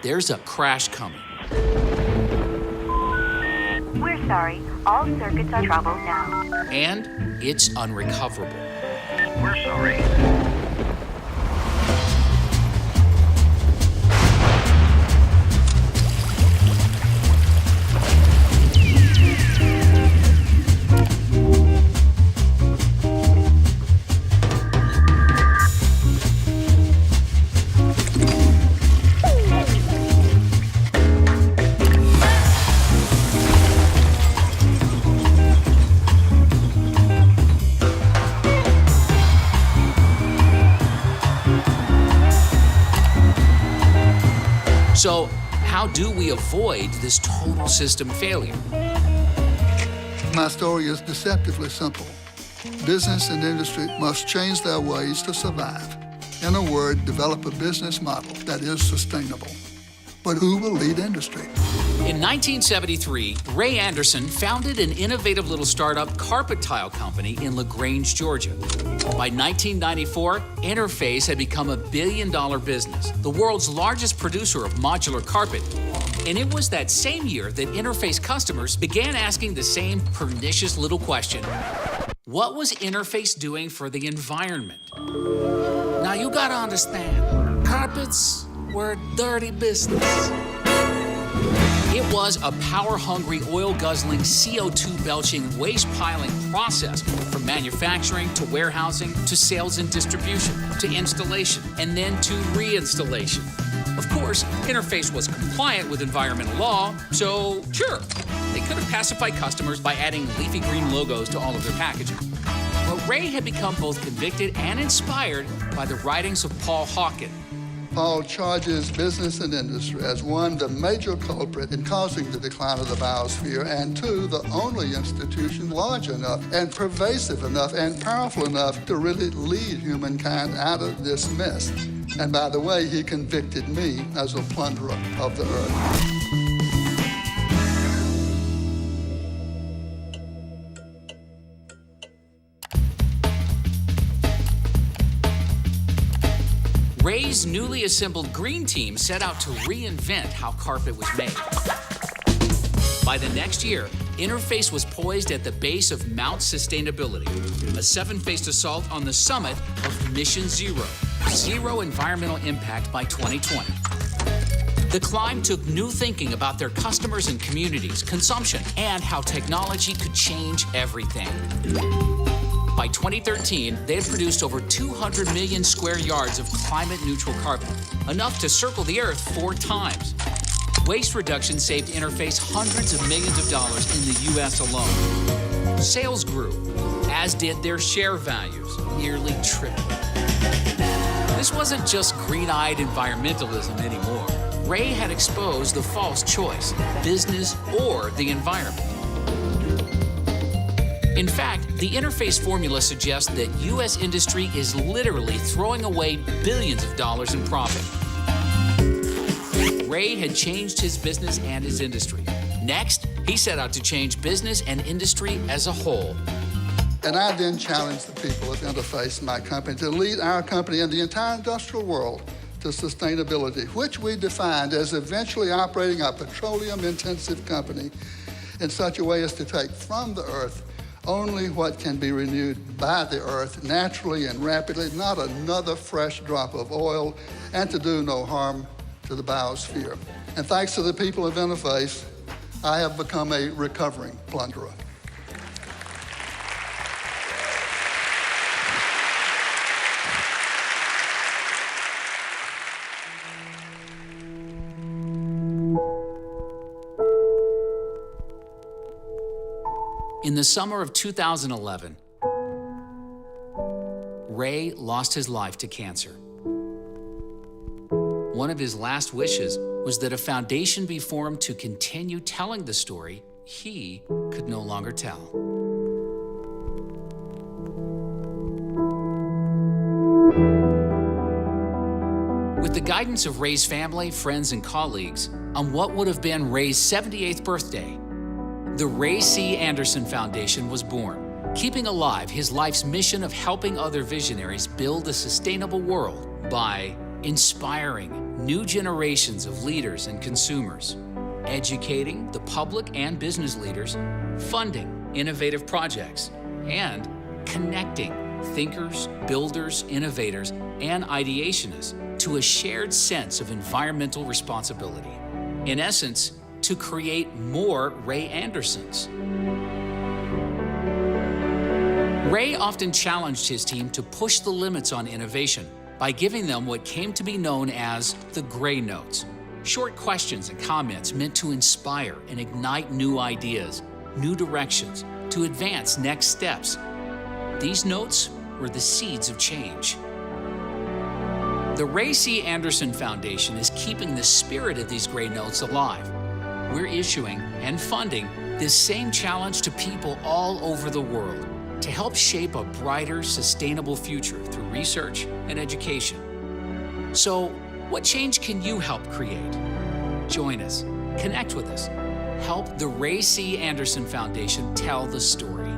There's a crash coming. We're sorry, all circuits are troubled now. And it's unrecoverable. We're sorry. So, how do we avoid this total system failure? My story is deceptively simple. Business and industry must change their ways to survive. In a word, develop a business model that is sustainable. But who will lead industry? In 1973, Ray Anderson founded an innovative little startup carpet tile company in LaGrange, Georgia. By 1994, Interface had become a billion-dollar business, the world's largest producer of modular carpet. And it was that same year that Interface customers began asking the same pernicious little question: what was Interface doing for the environment? Now you gotta understand, carpets were dirty business. It was a power-hungry, oil-guzzling, CO2-belching, waste-piling process from manufacturing to warehousing to sales and distribution to installation and then to reinstallation. Of course, Interface was compliant with environmental law, so sure, they could have pacified customers by adding leafy green logos to all of their packaging. But Ray had become both convicted and inspired by the writings of Paul Hawken. Paul charges business and industry as one, the major culprit in causing the decline of the biosphere, and two, the only institution large enough and pervasive enough and powerful enough to really lead humankind out of this mess. And by the way, he convicted me as a plunderer of the earth. Ray's newly assembled green team set out to reinvent how carpet was made. By the next year, Interface was poised at the base of Mount Sustainability, a seven-faced assault on the summit of Mission Zero, zero environmental impact by 2020. The climb took new thinking about their customers and communities, consumption, and how technology could change everything. By 2013, they had produced over 200 million square yards of climate-neutral carpet, enough to circle the Earth 4 times. Waste reduction saved Interface hundreds of millions of dollars in the U.S. alone. Sales grew, as did their share values, nearly tripled. This wasn't just green-eyed environmentalism anymore. Ray had exposed the false choice, business or the environment. In fact, the Interface formula suggests that U.S. industry is literally throwing away billions of dollars in profit. Ray had changed his business and his industry. Next, he set out to change business and industry as a whole. And I then challenged the people of Interface, my company, to lead our company and the entire industrial world to sustainability, which we defined as eventually operating a petroleum-intensive company in such a way as to take from the earth only what can be renewed by the earth naturally and rapidly, not another fresh drop of oil, and to do no harm to the biosphere. And thanks to the people of Interface, I have become a recovering plunderer. In the summer of 2011, Ray lost his life to cancer. One of his last wishes was that a foundation be formed to continue telling the story he could no longer tell. With the guidance of Ray's family, friends, and colleagues, on what would have been Ray's 78th birthday, the Ray C. Anderson Foundation was born, keeping alive his life's mission of helping other visionaries build a sustainable world by inspiring new generations of leaders and consumers, educating the public and business leaders, funding innovative projects, and connecting thinkers, builders, innovators, and ideationists to a shared sense of environmental responsibility. In essence, to create more Ray Andersons. Ray often challenged his team to push the limits on innovation by giving them what came to be known as the Gray Notes, short questions and comments meant to inspire and ignite new ideas, new directions, to advance next steps. These notes were the seeds of change. The Ray C. Anderson Foundation is keeping the spirit of these Gray Notes alive. We're issuing and funding this same challenge to people all over the world to help shape a brighter, sustainable future through research and education. So, what change can you help create? Join us, connect with us, help the Ray C. Anderson Foundation tell the story.